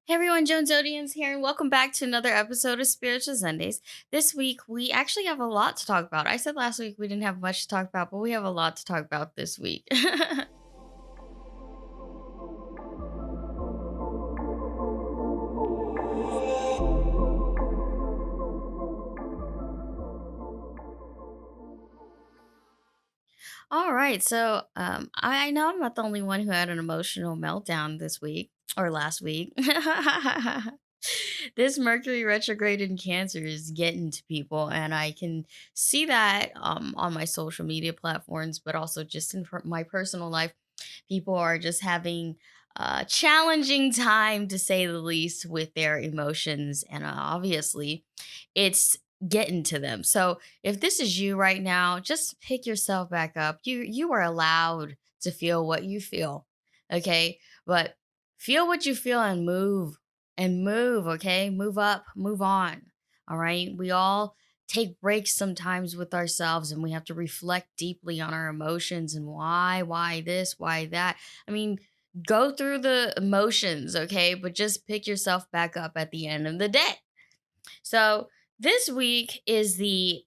Hey everyone, Joan Zodianz here, and welcome back to another episode of Spiritual Sundays. This week, we actually have a lot to talk about. I said last week we didn't have much to talk about, but we have a lot to talk about this week. All right, so I know I'm not the only one who had an emotional meltdown this week or last week. This Mercury retrograde in Cancer is getting to people, and I can see that on my social media platforms, but also just in my personal life. People are just having a challenging time, to say the least, with their emotions, and obviously, it's getting to them. So if this is you right now, just pick yourself back up. You are allowed to feel what you feel, okay? But feel what you feel and move, okay? Move up, move on. All right? We all take breaks sometimes with ourselves, and we have to reflect deeply on our emotions and why this, why that. I mean, go through the emotions, okay? But just pick yourself back up at the end of the day. So, this week is the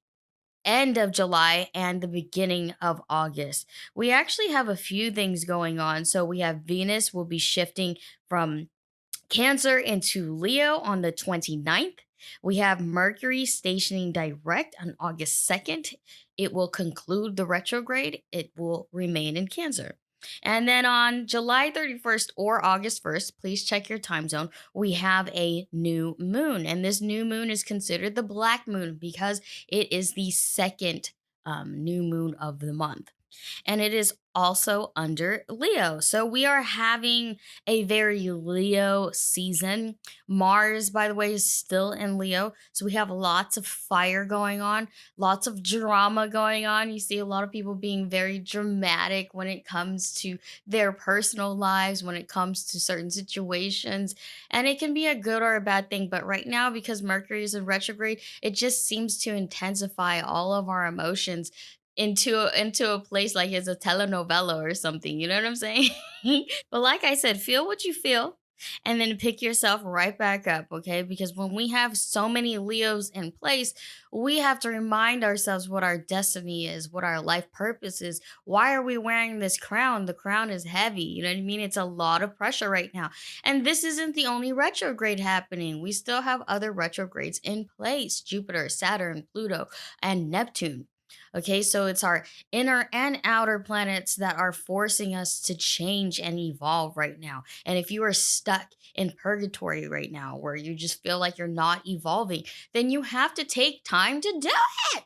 end of July and the beginning of August. We actually have a few things going on. So, we have Venus will be shifting from Cancer into Leo on the 29th. We have Mercury stationing direct on August 2nd. It will conclude the retrograde. It will remain in Cancer. And then on July 31st or August 1st, please check your time zone, we have a new moon. And this new moon is considered the black moon because it is the second new moon of the month, and it is also under Leo. So we are having a very Leo season. Mars, by the way, is still in Leo. So we have lots of fire going on, lots of drama going on. You see a lot of people being very dramatic when it comes to their personal lives, when it comes to certain situations. And it can be a good or a bad thing. But right now, because Mercury is in retrograde, it just seems to intensify all of our emotions into a place like it's a telenovela or something, you know what I'm saying? But like I said, feel what you feel and then pick yourself right back up, okay? Because when we have so many Leos in place, we have to remind ourselves what our destiny is, what our life purpose is. Why are we wearing this crown? The crown is heavy, you know what I mean? It's a lot of pressure right now. And this isn't the only retrograde happening. We still have other retrogrades in place: Jupiter, Saturn, Pluto, and Neptune. Okay, so it's our inner and outer planets that are forcing us to change and evolve right now. And if you are stuck in purgatory right now, where you just feel like you're not evolving, then you have to take time to do it.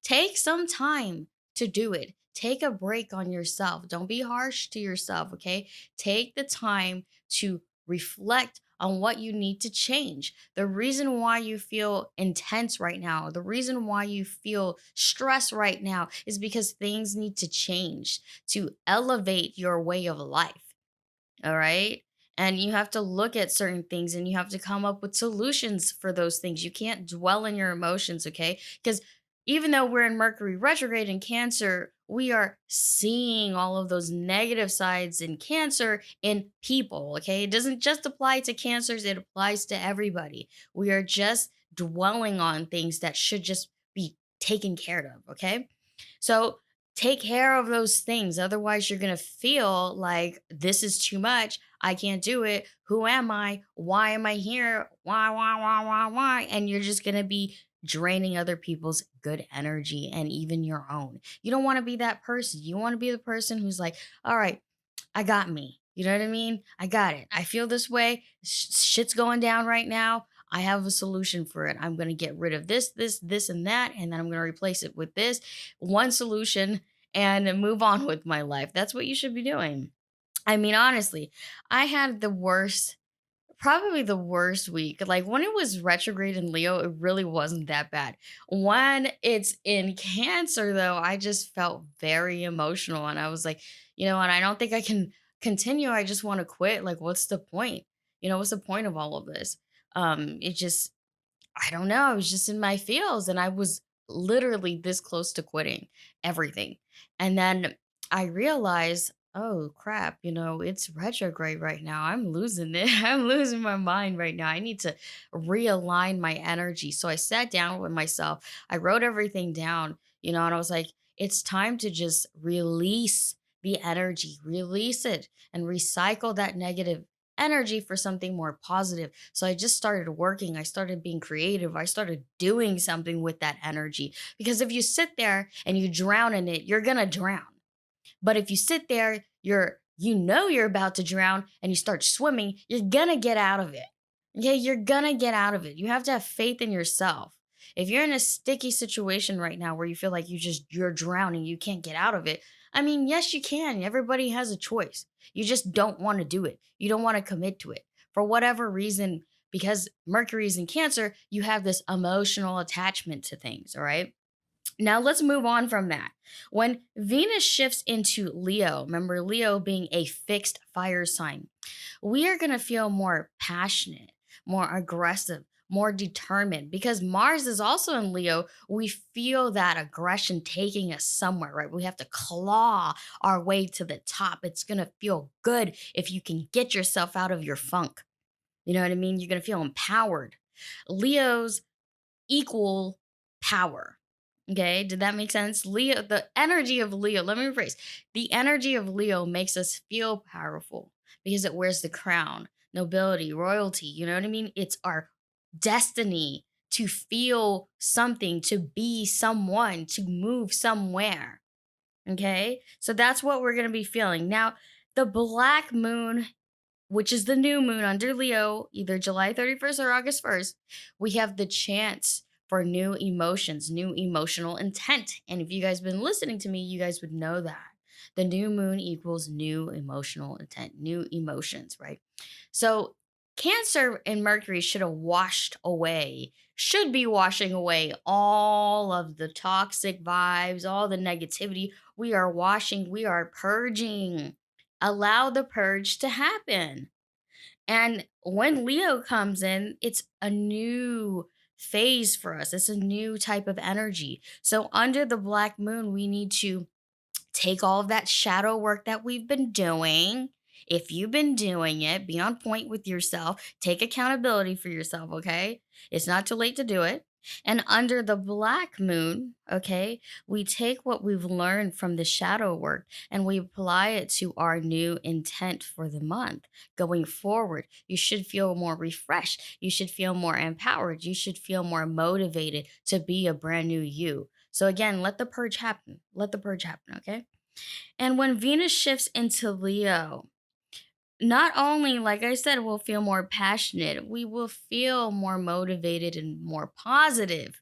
Take some time to do it. Take a break on yourself. Don't be harsh to yourself, okay? Take the time to reflect on what you need to change. The reason why you feel intense right now, the reason why you feel stress right now is because things need to change to elevate your way of life. All right. And you have to look at certain things and you have to come up with solutions for those things. You can't dwell in your emotions, okay? Because even though we're in Mercury retrograde in Cancer, we are seeing all of those negative sides in Cancer in people, okay? It doesn't just apply to Cancers, it applies to everybody. We are just dwelling on things that should just be taken care of, okay? So take care of those things. Otherwise, you're going to feel like this is too much. I can't do it. Who am I? Why am I here? Why? And you're just going to be draining other people's good energy and even your own. You don't want to be that person. You want to be the person who's like, all right, I got me. You know what I mean? I got it. I feel this way. Shit's going down right now. I have a solution for it. I'm going to get rid of this, and that, and then I'm going to replace it with this one solution and move on with my life. That's what you should be doing. I mean, honestly, I had the worst, probably the worst week. Like when it was retrograde in Leo, it really wasn't that bad. When it's in Cancer, though, I just felt very emotional and I was like, and I don't think I can continue. I just want to quit. Like, what's the point? What's the point of all of this? It just, I don't know. I was just in my feels and I was literally this close to quitting everything. And then I realized Oh crap, it's retrograde right now. I'm losing it. I'm losing my mind right now. I need to realign my energy. So I sat down with myself. I wrote everything down, and I was like, it's time to just release the energy, release it, and recycle that negative energy for something more positive. So I just started working. I started being creative. I started doing something with that energy. Because if you sit there and you drown in it, you're going to drown. But if you sit there, you're about to drown and you start swimming, you're gonna get out of it. Okay, you're gonna get out of it. You have to have faith in yourself. If you're in a sticky situation right now where you feel like you're drowning, you can't get out of it. I mean, yes, you can. Everybody has a choice. You just don't want to do it. You don't want to commit to it. For whatever reason, because Mercury's in Cancer, you have this emotional attachment to things, all right? Now let's move on from that. When Venus shifts into Leo, remember Leo being a fixed fire sign, we are going to feel more passionate, more aggressive, more determined because Mars is also in Leo. We feel that aggression taking us somewhere, right? We have to claw our way to the top. It's going to feel good if you can get yourself out of your funk. You know what I mean? You're going to feel empowered. Leos equal power. Okay, did that make sense? Leo, the energy of Leo, let me rephrase. The energy of Leo makes us feel powerful because it wears the crown, nobility, royalty. You know what I mean? It's our destiny to feel something, to be someone, to move somewhere. Okay, so that's what we're going to be feeling. Now, the black moon, which is the new moon under Leo, either July 31st or August 1st, we have the chance for new emotions, new emotional intent. And if you guys been listening to me, you guys would know that. The new moon equals new emotional intent, new emotions, right? So Cancer and Mercury should have washed away, should be washing away all of the toxic vibes, all the negativity. We are washing, we are purging. Allow the purge to happen. And when Leo comes in, it's a new phase for us. It's a new type of energy. So under the black moon, we need to take all of that shadow work that we've been doing. If you've been doing it, be on point with yourself. Take accountability for yourself, okay? It's not too late to do it. And under the black moon, okay, we take what we've learned from the shadow work and we apply it to our new intent for the month. Going forward, you should feel more refreshed. You should feel more empowered. You should feel more motivated to be a brand new you. So again, let the purge happen. Let the purge happen, okay? And when Venus shifts into Leo, not only, like I said, we'll feel more passionate, we will feel more motivated and more positive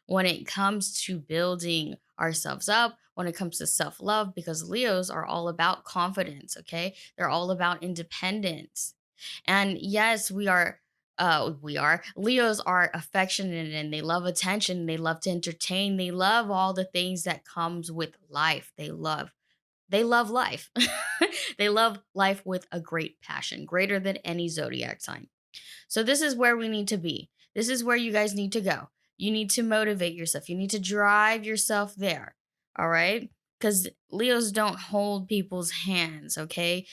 when it comes to building ourselves up, when it comes to self love, because Leos are all about confidence, okay? They're all about independence. And yes, Leos are affectionate and they love attention, they love to entertain, they love all the things that comes with life. They love life. They love life with a great passion, greater than any zodiac sign. So this is where we need to be. This is where you guys need to go. You need to motivate yourself. You need to drive yourself there. All right? Because Leos don't hold people's hands, okay?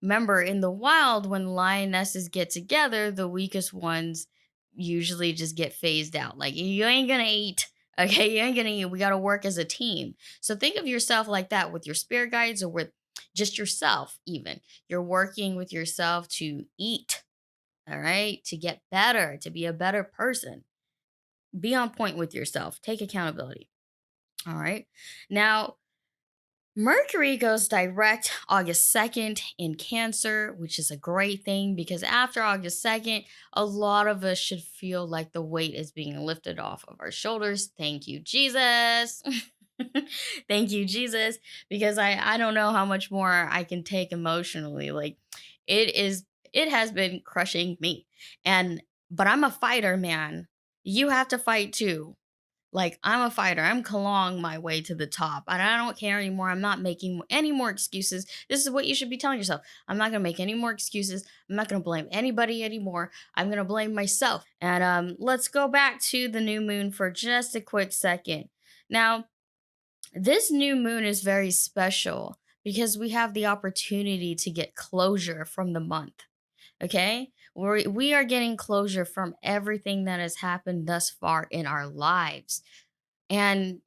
Remember, in the wild, when lionesses get together, the weakest ones usually just get phased out. Like, you ain't gonna eat. Okay, you ain't gonna eat. We gotta work as a team. So think of yourself like that with your spirit guides or with just yourself, even. You're working with yourself to eat, all right, to get better, to be a better person. Be on point with yourself. Take accountability. All right. Now, Mercury goes direct August 2nd in Cancer, which is a great thing because after August 2nd, a lot of us should feel like the weight is being lifted off of our shoulders. Thank you, Jesus. Thank you, Jesus, because I don't know how much more I can take emotionally. Like it is it has been crushing me. And but I'm a fighter, man. You have to fight too. Like, I'm a fighter. I'm clawing my way to the top. And I don't care anymore. I'm not making any more excuses. This is what you should be telling yourself. I'm not going to make any more excuses. I'm not going to blame anybody anymore. I'm going to blame myself. And let's go back to the new moon for just a quick second. Now, this new moon is very special because we have the opportunity to get closure from the month. Okay? We are getting closure from everything that has happened thus far in our lives. And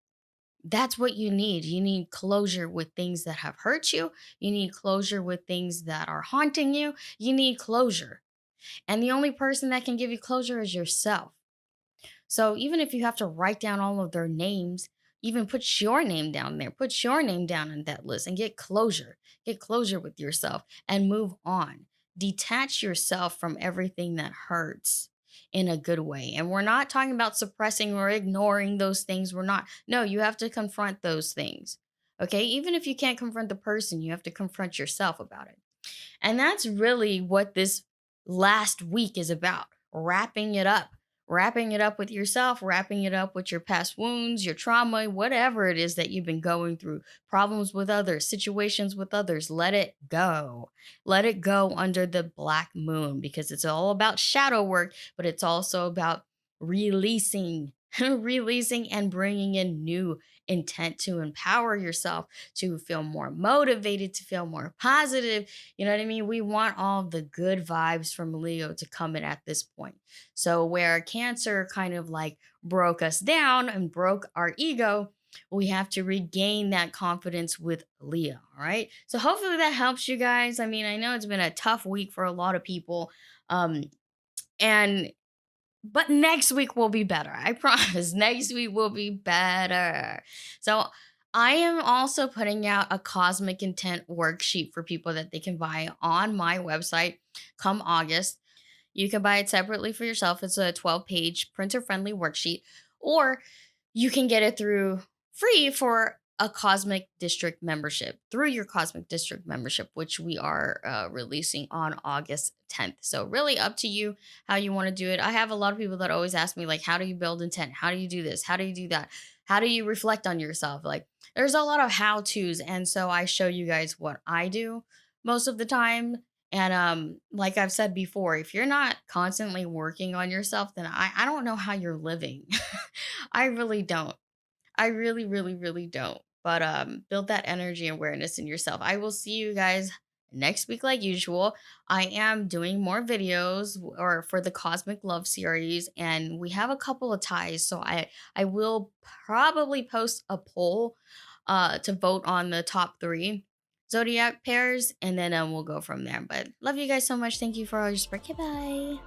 that's what you need. You need closure with things that have hurt you. You need closure with things that are haunting you. You need closure. And the only person that can give you closure is yourself. So even if you have to write down all of their names, even put your name down there, put your name down on that list and get closure. Get closure with yourself and move on. Detach yourself from everything that hurts in a good way. And we're not talking about suppressing or ignoring those things. We're not. No, you have to confront those things. Okay? Even if you can't confront the person, you have to confront yourself about it. And that's really what this last week is about, wrapping it up. Wrapping it up with yourself, wrapping it up with your past wounds, your trauma, whatever it is that you've been going through, problems with others, situations with others. Let it go. Let it go under the black moon, because it's all about shadow work, but it's also about releasing, releasing and bringing in new intent to empower yourself, to feel more motivated, to feel more positive. You know what I mean? We want all the good vibes from Leo to come in at this point. So, where Cancer kind of like broke us down and broke our ego, we have to regain that confidence with Leo. All right. So, hopefully that helps you guys. I mean, I know it's been a tough week for a lot of people. Um, and but next week will be better. I promise. Next week will be better. So I am also putting out a cosmic intent worksheet for people that they can buy on my website come August. You can buy it separately for yourself. It's a 12-page printer friendly worksheet, or you can get it through free for a Cosmic District membership, through your Cosmic District membership, which we are releasing on August 10th. So, really up to you how you want to do it. I have a lot of people that always ask me, like, how do you build intent? How do you do this? How do you do that? How do you reflect on yourself? Like, there's a lot of how to's. And so, I show you guys what I do most of the time. And like I've said before, if you're not constantly working on yourself, then I don't know how you're living. I really don't. I really, really, really don't. But build that energy awareness in yourself. I will see you guys next week like usual. I am doing more videos or for the Cosmic Love series, and we have a couple of ties. So I will probably post a poll to vote on the top 3 zodiac pairs, and then we'll go from there. But love you guys so much. Thank you for all your support. Goodbye.